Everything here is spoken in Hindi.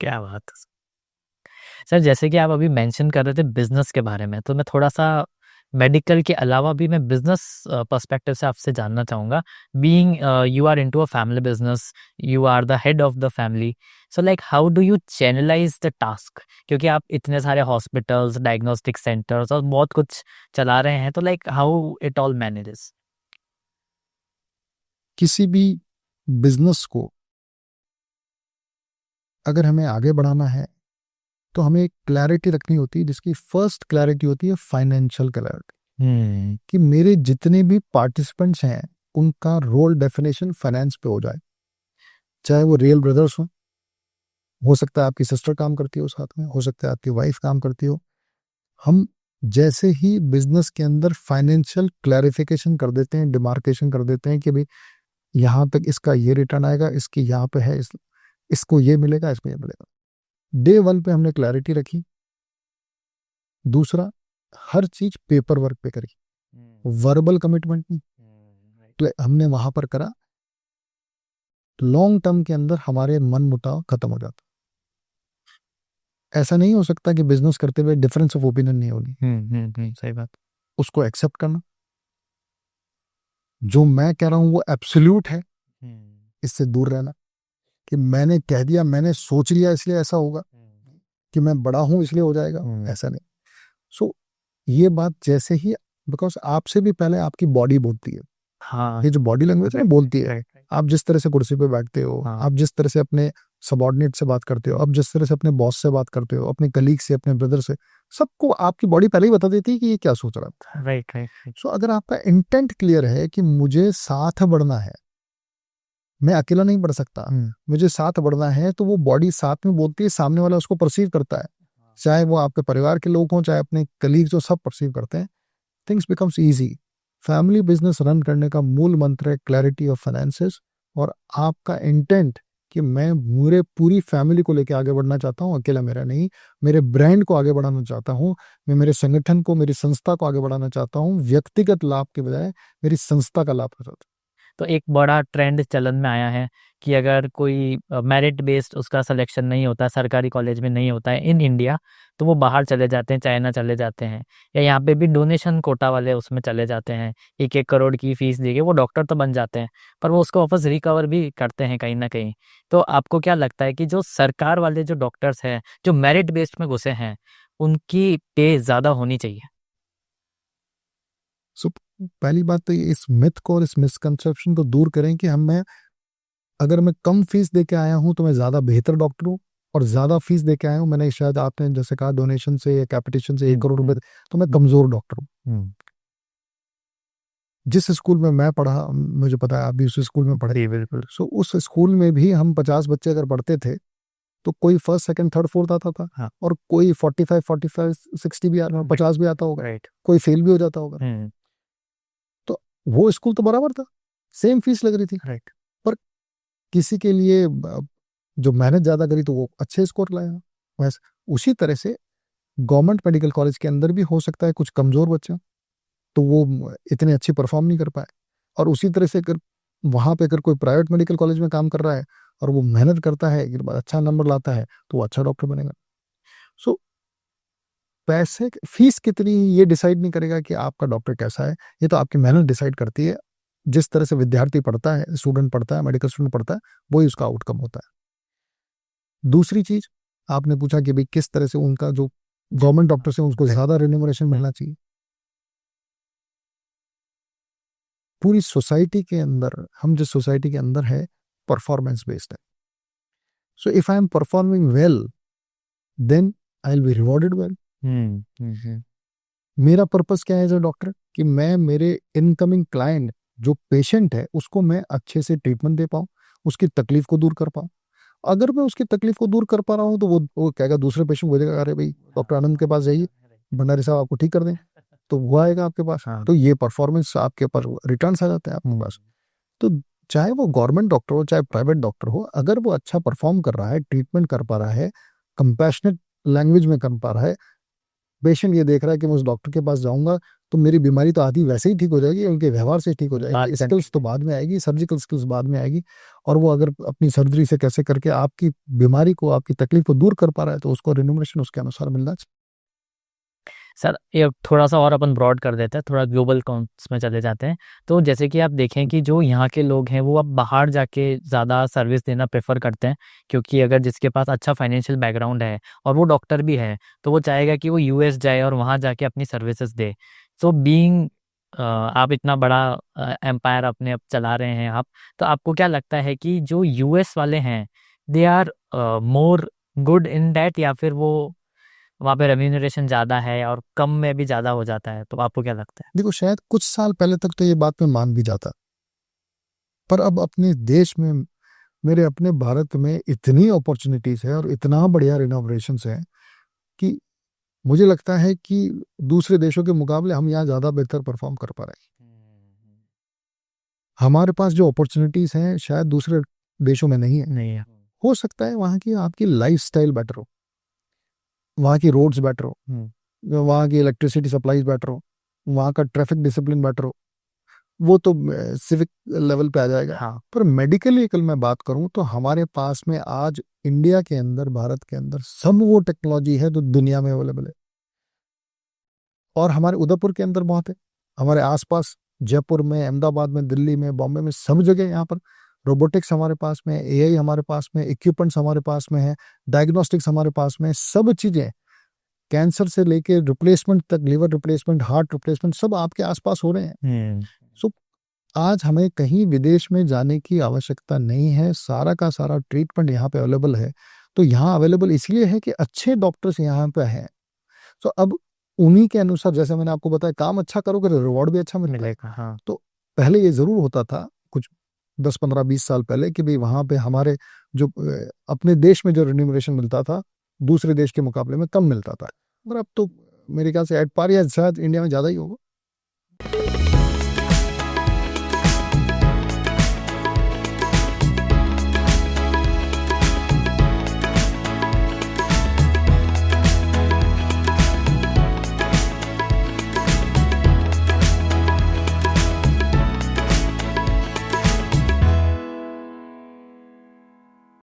क्या बात है! सर जैसे कि आप अभी मेंशन कर रहे थे बिज़नेस के बारे में, तो मैं थोड़ा-सा मेडिकल के अलावा भी मैं बिज़नेस पर्सपेक्टिव से आपसे जानना चाहूँगा। Being you are into a family business, you are the head of the family, so like how do you channelise the task? क्योंकि आप इतने सारे हॉस्पिटल्स, डायग्नोस्टिक सेंटर्स और बहुत कुछ चला रहे हैं, तो like how it all manages? किसी भी बिजनेस को अगर हमें आगे बढ़ाना है तो हमें एक क्लैरिटी रखनी होती है, जिसकी फर्स्ट क्लैरिटी होती है फाइनेंशियल क्लैरिटी। कि मेरे जितने भी पार्टिसिपेंट्स हैं उनका रोल डेफिनेशन फाइनेंस पे हो जाए, चाहे वो रियल ब्रदर्स हो सकता है आपकी सिस्टर काम करती हो साथ में, हो सकता है आपकी वाइफ काम करती हो। हम जैसे ही बिजनेस के अंदर फाइनेंशियल क्लैरिफिकेशन कर देते हैं, डिमार्केशन कर देते हैं कि भाई यहाँ तक इसका ये रिटर्न आएगा, इसकी यहाँ पे है, इसको ये मिलेगा, इसको ये मिलेगा। डे वन पे हमने क्लैरिटी रखी। दूसरा, हर चीज पेपर वर्क पे करी, वर्बल कमिटमेंट नहीं। तो हमने वहां पर करा, लॉन्ग टर्म के अंदर हमारे मन मुटाव खत्म हो जाता। ऐसा नहीं हो सकता कि बिजनेस करते हुए डिफरेंस ऑफ ओपिनियन नहीं होगी। सही बात। उसको एक्सेप्ट करना, जो मैं कह रहा हूं वो एब्सोल्यूट है, इससे दूर रहना। कि मैंने कह दिया, मैंने सोच लिया इसलिए ऐसा होगा, कि मैं बड़ा हूं इसलिए हो जाएगा, ऐसा नहीं। सो ये बात जैसे ही, बिकॉज आपसे भी पहले आपकी बॉडी बोलती है, हाँ, ये जो बॉडी लैंग्वेज है बोलती है। राइट, आप जिस तरह से कुर्सी पे बैठते हो, हाँ। आप जिस तरह से अपने सबॉर्डिनेट से बात करते हो, आप जिस तरह से अपने बॉस से बात करते हो, अपने कलीग से, अपने ब्रदर से, सबको आपकी बॉडी पहले ही बता देती है कि ये क्या सोच रहा है। Right, right, right. सो अगर आपका इंटेंट क्लियर है कि मुझे साथ बढ़ना है, मैं अकेला नहीं बढ़ सकता, मुझे साथ बढ़ना है, तो वो बॉडी साथ में बोलती है, सामने वाला उसको परसीव करता है। चाहे वो आपके परिवार के लोग हों, चाहे अपने कलीग्स हो, सब परसीव करते हैं। Things becomes easy. Family business run करने का मूल मंत्र है क्लैरिटी ऑफ फाइनेंसेस, और आपका इंटेंट कि मैं मेरे पूरी फैमिली को लेकर आगे बढ़ना चाहता हूँ, अकेला मेरा नहीं, मेरे ब्रांड को आगे बढ़ाना चाहता हूँ, मैं मेरे संगठन को, मेरी संस्था को आगे बढ़ाना चाहता हूँ, व्यक्तिगत लाभ के बजाय मेरी संस्था का लाभ चाहता तो एक बड़ा ट्रेंड चलन में आया है कि अगर कोई मेरिट बेस्ड उसका सिलेक्शन नहीं होता, सरकारी कॉलेज में नहीं होता है इन इंडिया, तो वो बाहर चले जाते हैं, चाइना चले जाते हैं, या यहाँ पे भी डोनेशन कोटा वाले उसमें चले जाते हैं, 1-1 करोड़ की फीस दे के वो डॉक्टर तो बन जाते हैं, पर वो उसको वापस रिकवर भी करते हैं कहीं ना कहीं। तो आपको क्या लगता है कि जो सरकार वाले जो डॉक्टर्स हैं, जो मेरिट बेस्ड में घुसे हैं, उनकी पे ज़्यादा होनी चाहिए? सो पहली बात तो इस मिथ को और इस मिसकंसेप्शन को दूर करें कि अगर मैं कम फीस दे के आया हूं तो मैं ज्यादा बेहतर डॉक्टर हूं, और ज्यादा फीस दे के आया हूं, मैंने शायद आपने जैसे कहा डोनेशन से या कैपिटेशन से 1 करोड़ रुपए, तो मैं कमजोर डॉक्टर हूं। जिस स्कूल में मैं पढ़ा, मुझे पता है आप भी उस स्कूल में पढ़े। जी बिल्कुल। सो उस स्कूल में भी हम 50 बच्चे अगर पढ़ते थे, तो कोई फर्स्ट सेकंड थर्ड फोर्थ आता था, हाँ। और कोई 45 60 भी आता, 50 भी आता होगा, राइट। कोई फेल भी हो जाता होगा। तो वो स्कूल तो बराबर था, सेम फीस लग रही थी, राइट। पर किसी के लिए जो मेहनत ज्यादा करी तो वो अच्छे स्कोर लाया। वैसे उसी तरह से गवर्नमेंट मेडिकल कॉलेज के अंदर भी हो सकता है कुछ कमजोर बच्चा, तो वो इतने अच्छी परफॉर्म नहीं कर पाए। और उसी तरह से अगर वहां पे अगर कोई प्राइवेट मेडिकल कॉलेज में काम कर रहा है और वो मेहनत करता है, एक बार अच्छा नंबर लाता है, तो वो अच्छा डॉक्टर बनेगा। सो पैसे फीस कितनी ये डिसाइड नहीं करेगा कि आपका डॉक्टर कैसा है, ये तो आपकी मेहनत डिसाइड करती है। जिस तरह से विद्यार्थी पढ़ता है, स्टूडेंट पढ़ता है, मेडिकल स्टूडेंट पढ़ता है, वही उसका आउटकम होता है। दूसरी चीज, आपने पूछा कि भाई किस तरह से उनका जो गवर्नमेंट डॉक्टर से उनको ज्यादा रेन्यूमरेशन मिलना चाहिए। पूरी सोसाइटी के अंदर, हम जिस सोसाइटी के अंदर है, परफॉर्मेंस बेस्ड है। So if I am performing well, then I will be rewarded well. मेरा पर्पस क्या है एज अ डॉक्टर, कि मैं मेरे इनकमिंग क्लाइंट, जो पेशेंट है, उसको मैं अच्छे से ट्रीटमेंट दे पाऊँ, उसकी तकलीफ को दूर कर पाऊँ। अगर मैं उसकी तकलीफ को दूर कर पा रहा हूँ, तो वो कहेगा, दूसरे पेशेंट को बोलेगा, अरे भाई डॉक्टर आनंद के पास जाइए, भंडारी साहब आपको ठीक कर दें, तो वो आएगा आपके पास। हाँ। तो ये परफॉर्मेंस आपके पर रिटर्न आ जाते हैं आपके पास। तो चाहे वो गवर्नमेंट डॉक्टर हो, चाहे प्राइवेट डॉक्टर हो, अगर वो अच्छा परफॉर्म कर रहा है, ट्रीटमेंट कर पा रहा है, कंपैशनेट लैंग्वेज में कर पा रहा है, पेशेंट ये देख रहा है कि मैं उस डॉक्टर के पास जाऊंगा तो मेरी बीमारी तो आधी वैसे ही ठीक हो जाएगी, उनके व्यवहार से ठीक हो जाएगी, स्किल्स तो बाद में आएगी, सर्जिकल स्किल्स बाद में आएगी, और वो अगर अपनी सर्जरी से कैसे करके आपकी बीमारी को, आपकी तकलीफ को दूर कर पा रहा है तो उसको रिन्यूमरेशन उसके अनुसार मिलना चाहिए। सर ये थोड़ा सा और अपन ब्रॉड कर देते हैं, थोड़ा ग्लोबल कॉन्स में चले जाते हैं। तो जैसे कि आप देखें कि जो यहाँ के लोग हैं वो अब बाहर जाके ज़्यादा सर्विस देना प्रेफर करते हैं, क्योंकि अगर जिसके पास अच्छा फाइनेंशियल बैकग्राउंड है और वो डॉक्टर भी है तो वो चाहेगा कि वो यूएस जाए और वहाँ जाके अपनी सर्विसेज दे। सो बीइंग आप इतना बड़ा एम्पायर अपने अब चला रहे हैं आप, तो आपको क्या लगता है कि जो यूएस वाले हैं they are more good in that, या फिर वो वहाँ पे रेम्यूनरेशन ज़्यादा है और कम में भी ज़्यादा हो जाता है? तो आपको क्या लगता है? देखो, शायद कुछ साल पहले तक तो ये बात मैं मान भी जाता, पर अब अपने देश में, मेरे अपने भारत में इतनी अपॉर्चुनिटीज है और इतना बढ़िया रिनोवेशन है कि मुझे लगता है कि दूसरे देशों के मुकाबले हम यहाँ ज्यादा बेहतर परफॉर्म कर पा रहे हैं। हमारे पास जो अपॉर्चुनिटीज हैं शायद दूसरे देशों में नहीं है। नहीं है। हो सकता है वहाँ की आपकी लाइफ स्टाइल बेटर हो, वहाँ की रोड्स बेटर हो, वहाँ की इलेक्ट्रिसिटी सप्लाईज बेटर हो, वहाँ का ट्रैफिक डिसिप्लिन बेटर हो, वो तो सिविक लेवल पे आ जाएगा। हाँ। पर मेडिकली कल मैं बात करूं तो हमारे पास में आज इंडिया के अंदर, भारत के अंदर सब वो टेक्नोलॉजी है जो दुनिया में अवेलेबल है, और हमारे उदयपुर के अंदर बहुत है, हमारे आसपास जयपुर में, अहमदाबाद में, दिल्ली में, बॉम्बे में, सब जगह यहाँ पर रोबोटिक्स हमारे पास में, एआई हमारे पास में, इक्विपमेंट्स हमारे पास में है, डायग्नोस्टिक्स हमारे पास में, सब चीजें, कैंसर से लेके रिप्लेसमेंट तक, लिवर रिप्लेसमेंट, हार्ट रिप्लेसमेंट, सब आपके आसपास हो रहे हैं। सो आज हमें कहीं विदेश में जाने की आवश्यकता नहीं है, सारा का सारा ट्रीटमेंट यहाँ पे अवेलेबल है। तो यहाँ अवेलेबल इसलिए है कि अच्छे डॉक्टर्स यहाँ पे हैं। तो अब उन्हीं के अनुसार, जैसे मैंने आपको बताया, काम अच्छा करोगे तो रिवॉर्ड भी अच्छा मिलेगा। हाँ। तो पहले ये जरूर होता था कुछ 10, 15, 20 साल पहले कि भाई वहां पे हमारे जो अपने देश में जो रिन्यूमरेशन मिलता था दूसरे देश के मुकाबले में कम मिलता था, पर अब तो मेरे ख्याल से एट पार या शायद इंडिया में ज्यादा ही होगा।